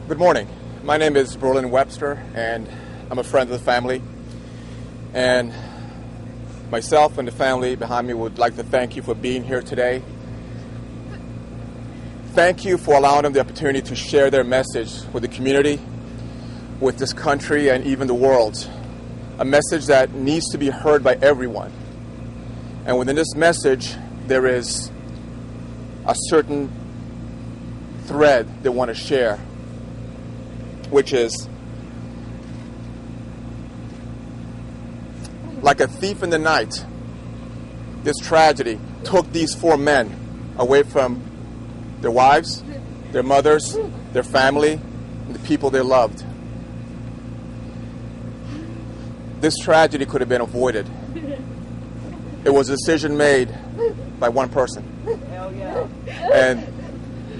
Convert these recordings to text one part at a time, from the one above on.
Good morning. My name is Berlin Webster, and I'm a friend of the family. And myself and the family behind me would like to thank you for being here today. Thank you for allowing them the opportunity to share their message with the community, with this country, and even the world. A message that needs to be heard by everyone. And within this message, there is a certain thread they want to share, which is like a thief in the night. This tragedy took these 4 men away from their wives, their mothers, their family, and the people they loved. This tragedy could have been avoided. It was a decision made by one person. Hell yeah. And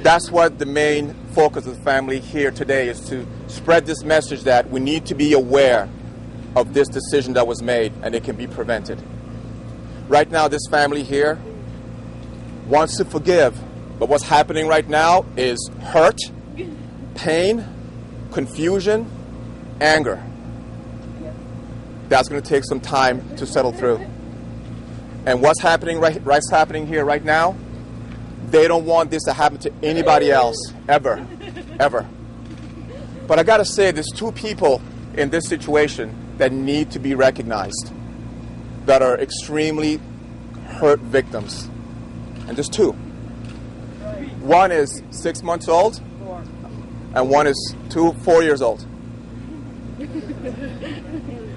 that's what the main focus of the family here today is, to spread this message that we need to be aware of this decision that was made and it can be prevented. Right now, this family here wants to forgive, but what's happening right now is hurt, pain, confusion, anger. That's going to take some time to settle through. And what's happening happening here right now, they don't want this to happen to anybody else, ever, ever. But I got to say, there's 2 people in this situation that need to be recognized, that are extremely hurt victims. And there's 2. One is 6 months old, and one is 4 years old.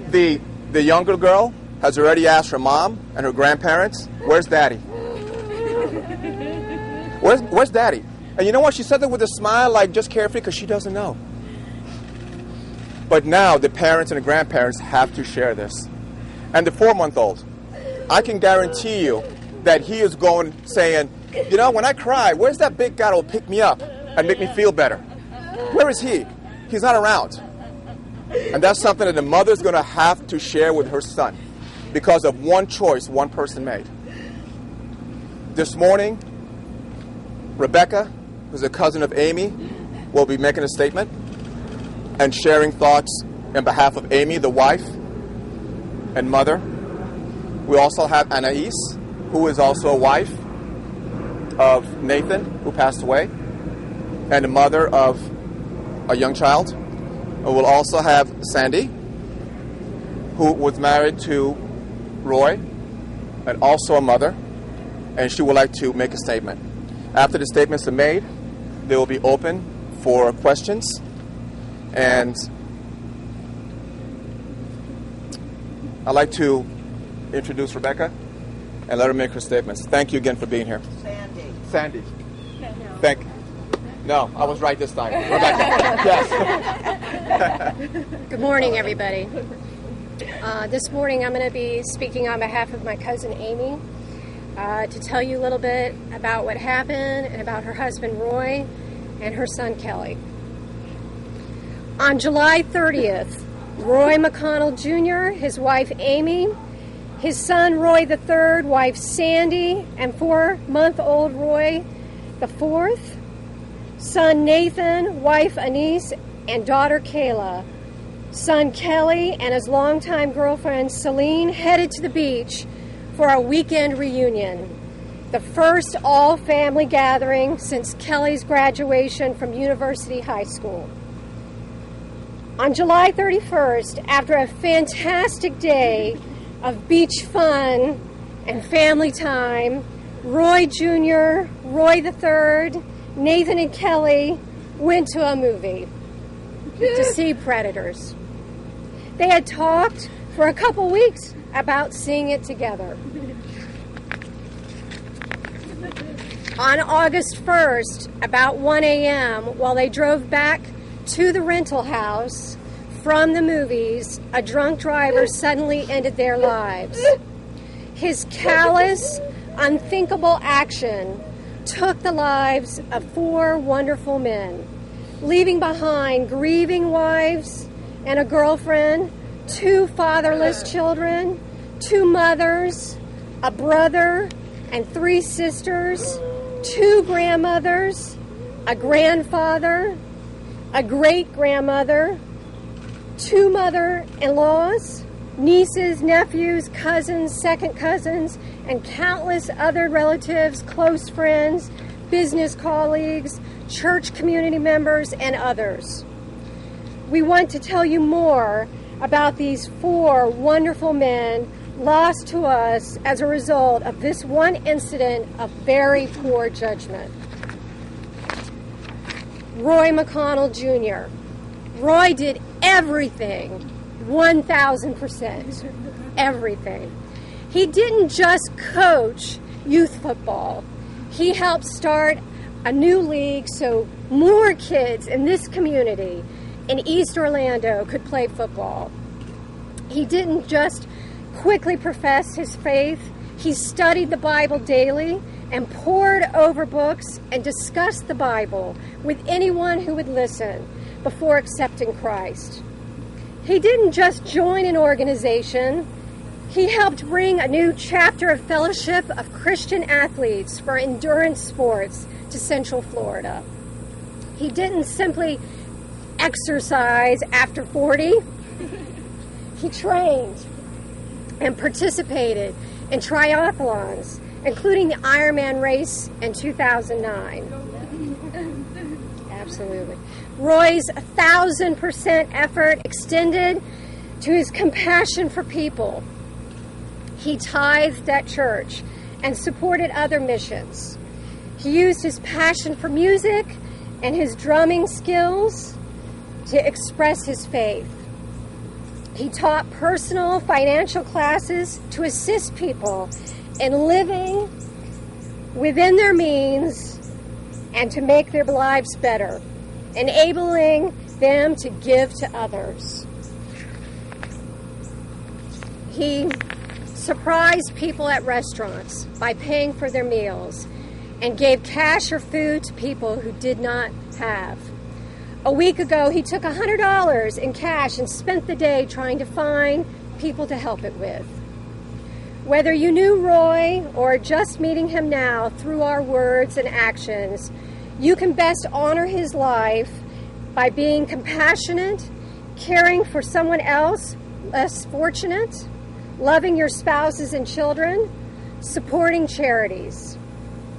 The younger girl has already asked her mom and her grandparents, "Where's Daddy? Where's Daddy?" And you know what? She said that with a smile, like just carefree, because she doesn't know. But now the parents and the grandparents have to share this. And the 4-month-old, I can guarantee you that he is going saying, "You know, when I cry, where's that big guy that will pick me up and make me feel better? Where is he? He's not around." And that's something that the mother's going to have to share with her son because of one choice one person made. This morning, Rebecca, who's a cousin of Amy, will be making a statement and sharing thoughts on behalf of Amy, the wife and mother. We also have Anais, who is also a wife of Nathan, who passed away, and the mother of a young child. And we'll also have Sandy, who was married to Roy, and also a mother, and she would like to make a statement. After the statements are made, they will be open for questions, and I'd like to introduce Rebecca and let her make her statements. Thank you again for being here. Sandy. No, I was right this time. Rebecca. Yes. Good morning, everybody. This morning I'm going to be speaking on behalf of my cousin Amy to tell you a little bit about what happened and about her husband Roy and her son Kelly. On July 30th, Roy McConnell Jr., his wife Amy, his son Roy III, wife Sandy, and 4-month-old Roy the fourth, son Nathan, wife Anise, and daughter Kayla, son Kelly, and his longtime girlfriend Celine headed to the beach for a weekend reunion, the first all-family gathering since Kelly's graduation from University High School. On July 31st, after a fantastic day of beach fun and family time, Roy Jr., Roy III, Nathan and Kelly went to a movie to see Predators. They had talked for a couple weeks about seeing it together. On August 1st, about 1 a.m., while they drove back to the rental house from the movies, a drunk driver suddenly ended their lives. His callous, unthinkable action took the lives of 4 wonderful men, leaving behind grieving wives and a girlfriend, 2 fatherless children, 2 mothers, a brother and 3 sisters, 2 grandmothers, a grandfather, a great-grandmother, 2 mother-in-laws, nieces, nephews, cousins, second cousins, and countless other relatives, close friends, business colleagues, church community members, and others. We want to tell you more about these 4 wonderful men lost to us as a result of this one incident of very poor judgment. Roy McConnell Jr. Roy did everything 1,000%. Everything. He didn't just coach youth football. He helped start a new league so more kids in this community in East Orlando could play football. He didn't just quickly profess his faith. He studied the Bible daily and pored over books and discussed the Bible with anyone who would listen before accepting Christ. He didn't just join an organization. He helped bring a new chapter of fellowship of Christian athletes for endurance sports to Central Florida. He didn't simply exercise after 40. He trained and participated in triathlons, including the Ironman race in 2009. Absolutely. Roy's 1,000% effort extended to his compassion for people. He tithed at church and supported other missions. He used his passion for music and his drumming skills to express his faith. He taught personal financial classes to assist people in living within their means and to make their lives better, enabling them to give to others. He surprised people at restaurants by paying for their meals and gave cash or food to people who did not have. A week ago, he took $100 in cash and spent the day trying to find people to help it with. Whether you knew Roy or are just meeting him now through our words and actions, you can best honor his life by being compassionate, caring for someone else less fortunate, loving your spouses and children, supporting charities,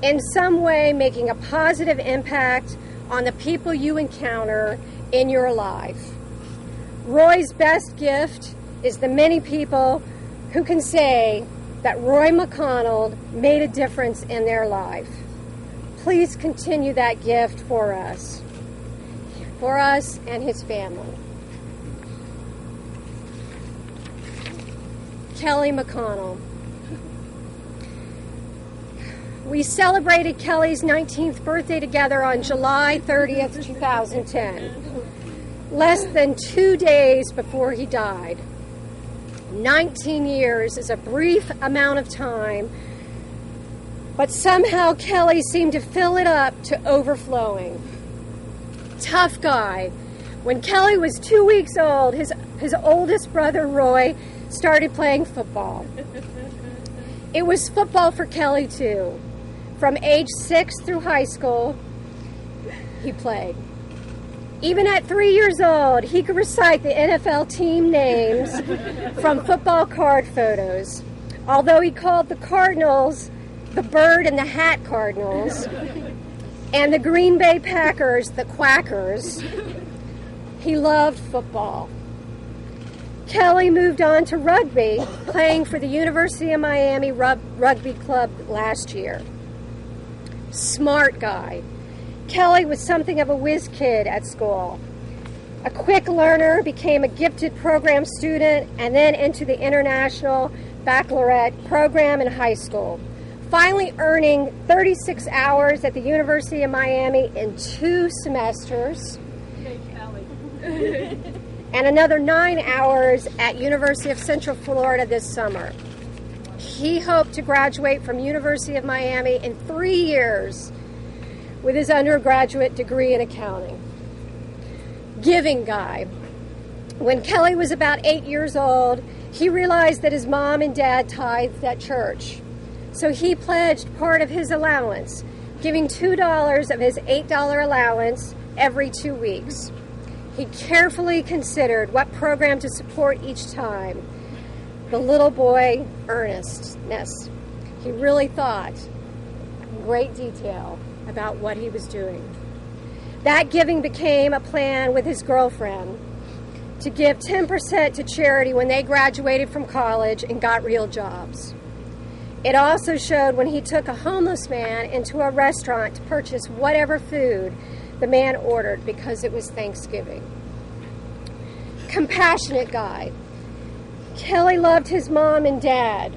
in some way making a positive impact on the people you encounter in your life. Roy's best gift is the many people who can say that Roy McConnell made a difference in their life. Please continue that gift for us and his family. Kelly McConnell. We celebrated Kelly's 19th birthday together on July 30th, 2010, less than 2 days before he died. 19 years is a brief amount of time, but somehow Kelly seemed to fill it up to overflowing. Tough guy. When Kelly was 2 weeks old, his oldest brother, Roy, started playing football. It was football for Kelly, too. From age 6 through high school, he played. Even at 3 years old, he could recite the NFL team names from football card photos. Although he called the Cardinals the Bird and the Hat Cardinals, and the Green Bay Packers the Quackers, he loved football. Kelly moved on to rugby, playing for the University of Miami Rugby Club last year. Smart guy. Kelly was something of a whiz kid at school. A quick learner, became a gifted program student, and then into the International Baccalaureate program in high school. Finally earning 36 hours at the University of Miami in 2 semesters. Hey, Kelly. And another 9 hours at University of Central Florida this summer. He hoped to graduate from University of Miami in 3 years with his undergraduate degree in accounting. Giving guy. When Kelly was about 8 years old, he realized that his mom and dad tithed at church. So he pledged part of his allowance, giving $2 of his $8 allowance every 2 weeks. He carefully considered what program to support each time. The little boy earnestness. He really thought in great detail about what he was doing. That giving became a plan with his girlfriend to give 10% to charity when they graduated from college and got real jobs. It also showed when he took a homeless man into a restaurant to purchase whatever food the man ordered because it was Thanksgiving. Compassionate guy. Kelly loved his mom and dad.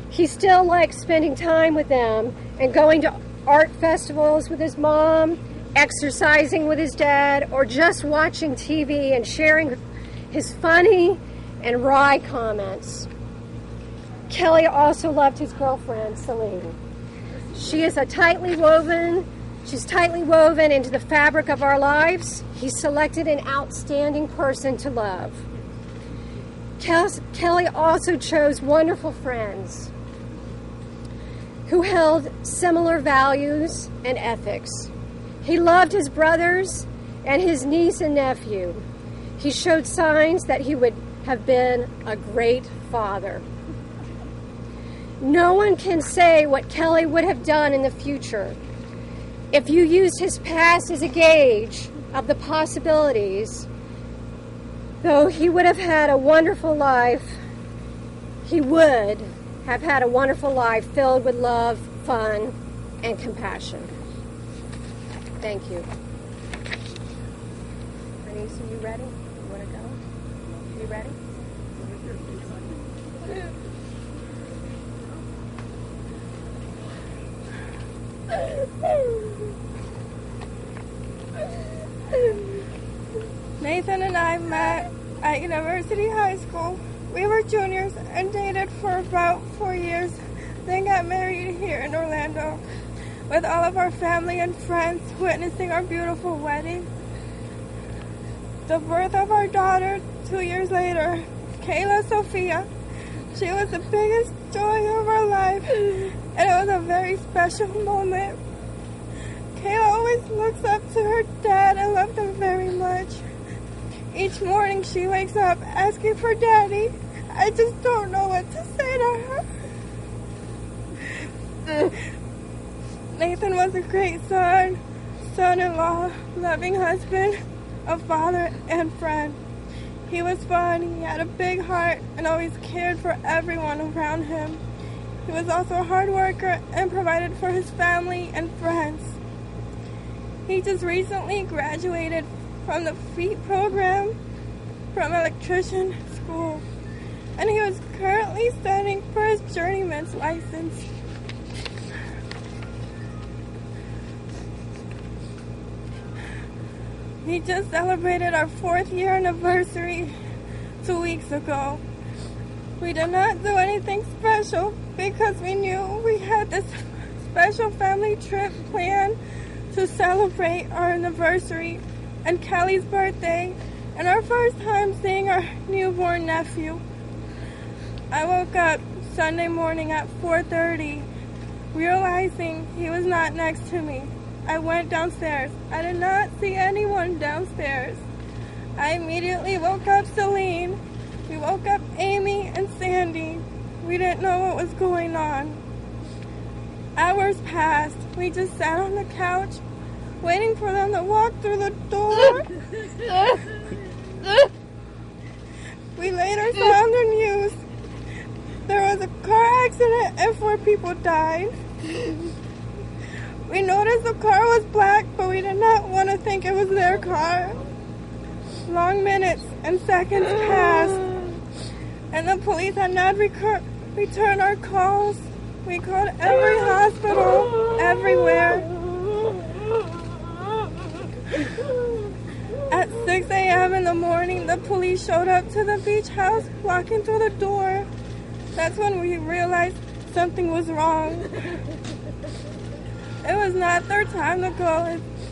He still liked spending time with them and going to art festivals with his mom, exercising with his dad, or just watching TV and sharing his funny and wry comments. Kelly also loved his girlfriend, Celine. She's tightly woven into the fabric of our lives. He selected an outstanding person to love. Kelly also chose wonderful friends who held similar values and ethics. He loved his brothers and his niece and nephew. He showed signs that he would have been a great father. No one can say what Kelly would have done in the future. If you used his past as a gauge of the possibilities, though he would have had a wonderful life, he would have had a wonderful life filled with love, fun, and compassion. Thank you. Denise, are you ready? You want to go? You ready? Nathan and I met at University High School. We were juniors and dated for about 4 years, then got married here in Orlando, with all of our family and friends witnessing our beautiful wedding. The birth of our daughter 2 years later, Kayla Sophia, she was the biggest joy of our life, and it was a very special moment. Kayla always looks up to her dad and loved him very much. Each morning she wakes up asking for Daddy. I just don't know what to say to her. Nathan was a great son, son-in-law, loving husband, a father, and friend. He was fun, he had a big heart, and always cared for everyone around him. He was also a hard worker and provided for his family and friends. He just recently graduated from the FEET program from electrician school, and he was currently studying for his journeyman's license. We just celebrated our 4th year anniversary 2 weeks ago. We did not do anything special because we knew we had this special family trip planned to celebrate our anniversary and Kelly's birthday and our first time seeing our newborn nephew. I woke up Sunday morning at 4:30, realizing he was not next to me. I went downstairs. I did not see anyone downstairs. I immediately woke up Celine. We woke up Amy and Sandy. We didn't know what was going on. Hours passed. We just sat on the couch, waiting for them to walk through the door. We later saw on the news there was a car accident and 4 people died. We noticed the car was black, but we did not want to think it was their car. Long minutes and seconds passed, and the police had not returned our calls. We called every hospital, everywhere. At 6 a.m. in the morning, the police showed up to the beach house, walking through the door. That's when we realized something was wrong. It was not their time to go.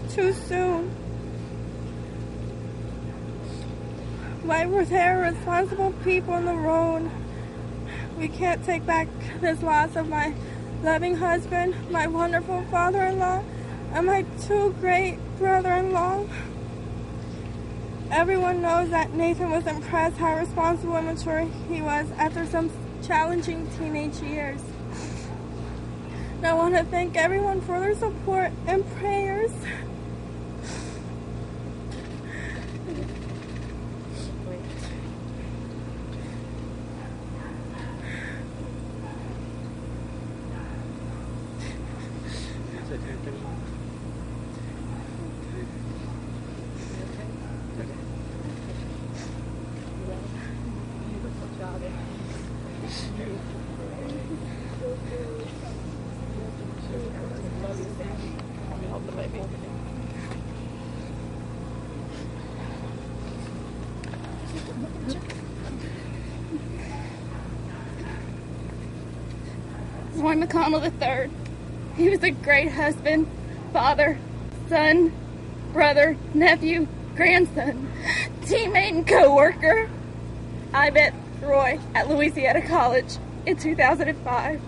It's too soon. Why were there responsible people on the road? We can't take back this loss of my loving husband, my wonderful father-in-law, and my 2 great brother-in-law. Everyone knows that Nathan was impressed how responsible and mature he was after some challenging teenage years. And I want to thank everyone for their support and prayers. Roy McConnell III. He was a great husband, father, son, brother, nephew, grandson, teammate, and co-worker. I met Roy at Louisiana College in 2005.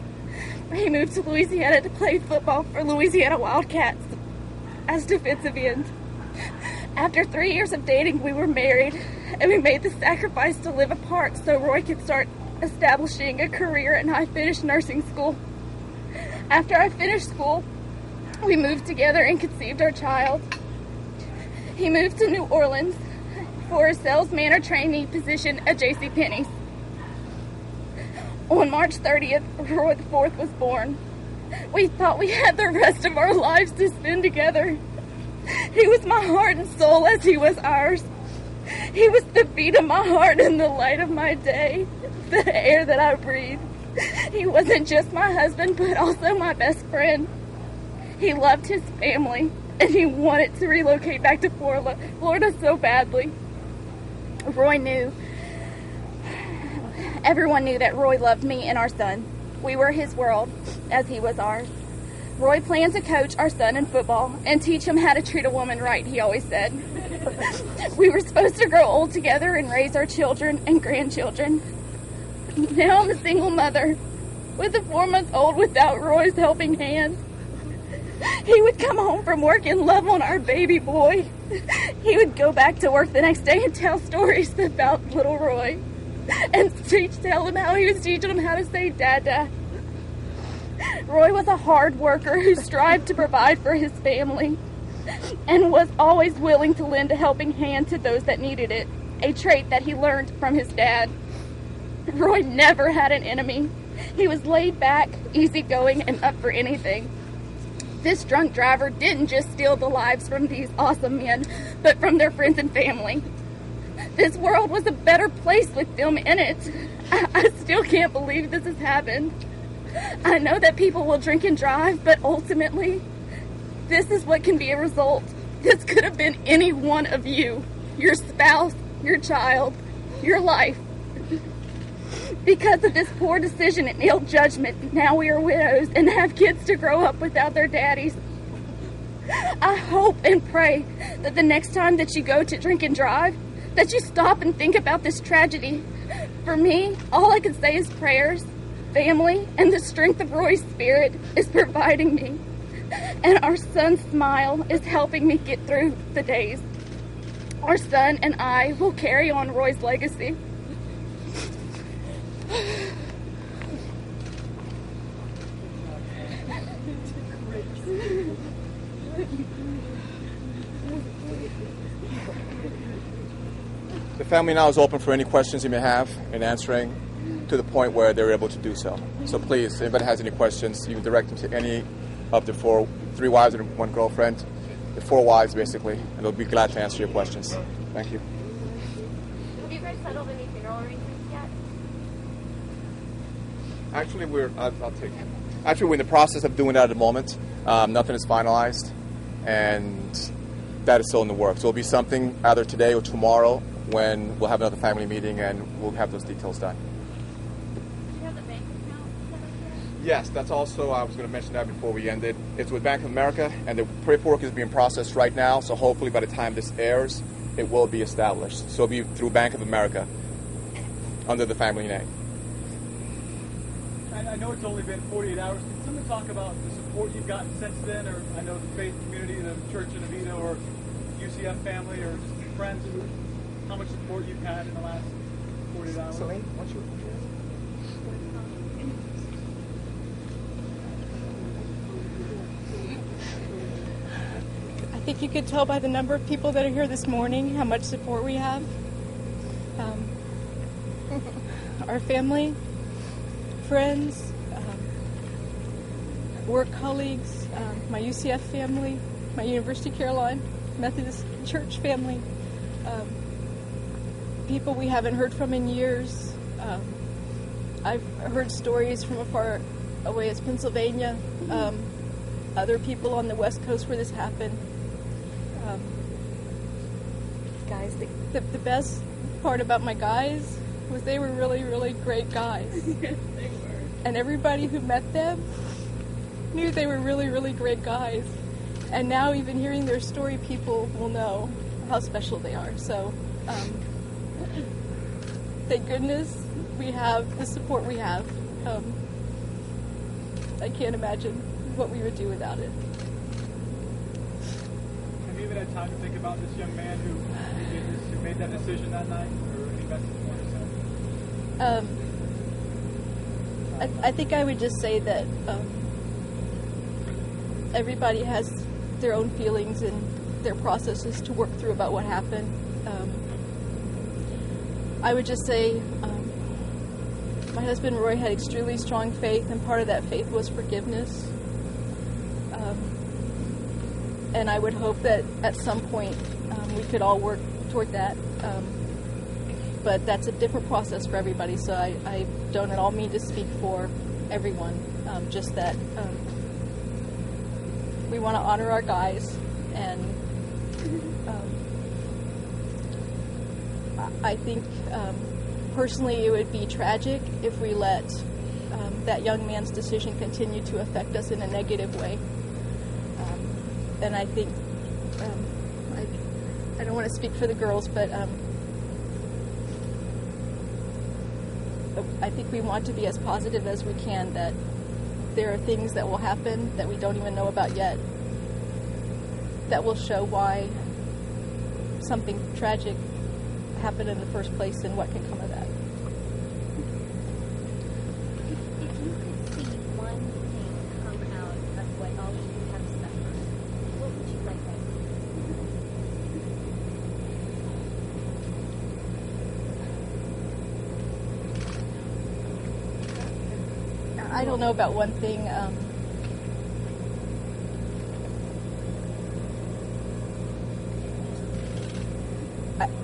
He moved to Louisiana to play football for Louisiana Wildcats as defensive end. After 3 years of dating, we were married, and we made the sacrifice to live apart so Roy could start establishing a career, and I finished nursing school. After I finished school, we moved together and conceived our child. He moved to New Orleans for a sales manager trainee position at JCPenney's. On March 30th, Roy IV was born. We thought we had the rest of our lives to spend together. He was my heart and soul as he was ours. He was the beat of my heart and the light of my day, the air that I breathe. He wasn't just my husband, but also my best friend. He loved his family, and he wanted to relocate back to Florida so badly. Roy knew. Everyone knew that Roy loved me and our son. We were his world, as he was ours. Roy planned to coach our son in football and teach him how to treat a woman right, he always said. We were supposed to grow old together and raise our children and grandchildren. Now I'm a single mother with a 4-month-old without Roy's helping hand. He would come home from work and love on our baby boy. He would go back to work the next day and tell stories about little Roy and tell him how he was teaching him how to say Dada. Roy was a hard worker who strived to provide for his family and was always willing to lend a helping hand to those that needed it, a trait that he learned from his dad. Roy never had an enemy. He was laid back, easygoing, and up for anything. This drunk driver didn't just steal the lives from these awesome men, but from their friends and family. This world was a better place with them in it. I still can't believe this has happened. I know that people will drink and drive, but ultimately, this is what can be a result. This could have been any one of you, your spouse, your child, your life. Because of this poor decision and ill judgment, now we are widows and have kids to grow up without their daddies. I hope and pray that the next time that you go to drink and drive, that you stop and think about this tragedy. For me, all I can say is prayers, family, and the strength of Roy's spirit is providing me. And our son's smile is helping me get through the days. Our son and I will carry on Roy's legacy. The family now is open for any questions you may have and answering to the point where they're able to do so. So please, if anybody has any questions, you can direct them to any of the 3 wives and 1 girlfriend, the 4 wives basically, and they'll be glad to answer your questions. Thank you. Have you guys settled any funeral arrangements yet? Actually, we're in the process of doing that at the moment. Nothing is finalized, and that is still in the works. So it'll be something either today or tomorrow when we'll have another family meeting and we'll have those details done. Do you have the bank account set up yet? Yes, that's also, I was going to mention that before we ended. It's with Bank of America, and the paperwork is being processed right now, so hopefully by the time this airs, it will be established. So it'll be through Bank of America under the family name. I know it's only been 48 hours. Can someone talk about the support you've gotten since then, or I know the faith community, the church in Avita, or UCF family, or just friends? how much support you've had in the last 48 hours? Celine, what's your... I think you could tell by the number of people that are here this morning how much support we have. Our family, friends, work colleagues, my UCF family, my University of Caroline Methodist Church family, people we haven't heard from in years. I've heard stories from as far away as Pennsylvania, other people on the West Coast where this happened. Guys, the best part about my guys was they were really, really great guys. Yes, they were. And everybody who met them knew they were really, really great guys. And now even hearing their story, people will know how special they are. So, thank goodness we have the support we have. I can't imagine what we would do without it. Have you even had time to think about this young man who did this, who made that decision that night, or any message you want to send? I think I would just say that everybody has their own feelings and their processes to work through about what happened. I would just say my husband Roy had extremely strong faith, and part of that faith was forgiveness. And I would hope that at some point we could all work toward that. But that's a different process for everybody, so I don't at all mean to speak for everyone. Just that we want to honor our guys, and I think personally it would be tragic if we let that young man's decision continue to affect us in a negative way. And I think, I don't want to speak for the girls, but I think we want to be as positive as we can, that there are things that will happen that we don't even know about yet that will show why something tragic happened in the first place and what can come of that. If you could see one thing come out of what all of you have suffered, what would you like that to be? I don't know about one thing.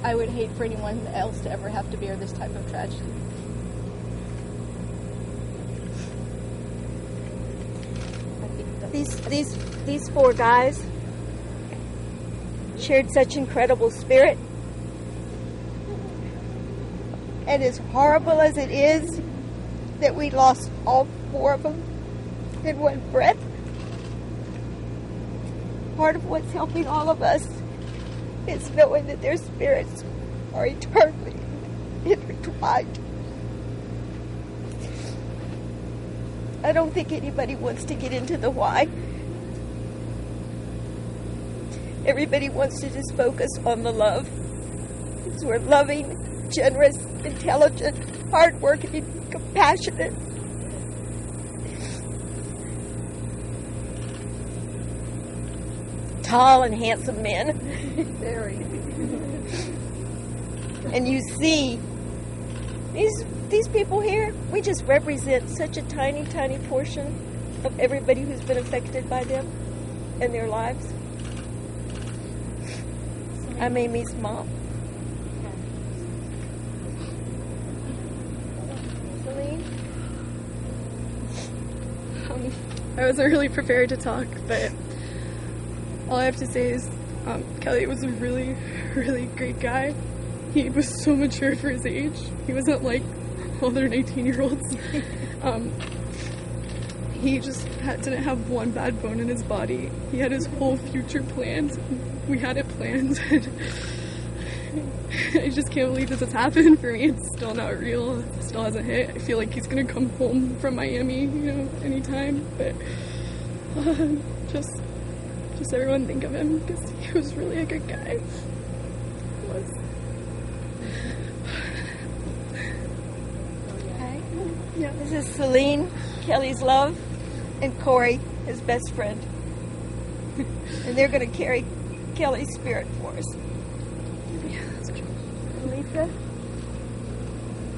I would hate for anyone else to ever have to bear this type of tragedy. These four guys shared such incredible spirit. And as horrible as it is that we lost all four of them in one breath, part of what's helping all of us is knowing that their spirits are eternally intertwined. I don't think anybody wants to get into the why. Everybody wants to just focus on the love. Because we're loving, generous, intelligent, hardworking, compassionate. Tall and handsome men. Very. And you see, these people here, we just represent such a tiny, tiny portion of everybody who's been affected by them and their lives. I'm Amy's mom. Celine? I wasn't really prepared to talk, but all I have to say is Kelly was a really, really great guy. He was so mature for his age. He wasn't like other 18-year-olds. He just didn't have one bad bone in his body. He had his whole future planned. We had it planned. I just can't believe this has happened for me. It's still not real. It still hasn't hit. I feel like he's going to come home from Miami, anytime. But just everyone think of him, because he was really a good guy. He was. This is Celine, Kelly's love, and Corey, his best friend. And they're going to carry Kelly's spirit for us. Lisa?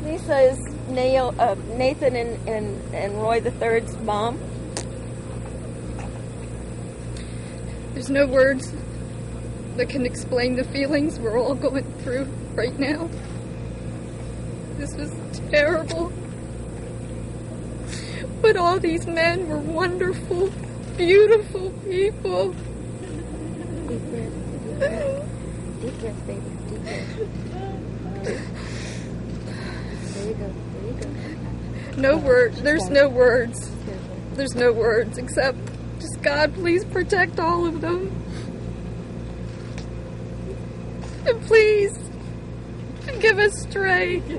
Lisa is Nathan and Roy the Third's mom. There's no words that can explain the feelings we're all going through right now. This was terrible. But all these men were wonderful, beautiful people. Deep breath. Deep breath, baby. Deep breath. There you go. There you go. No words. There's no words. There's no words except just God, please protect all of them. And please give us strength.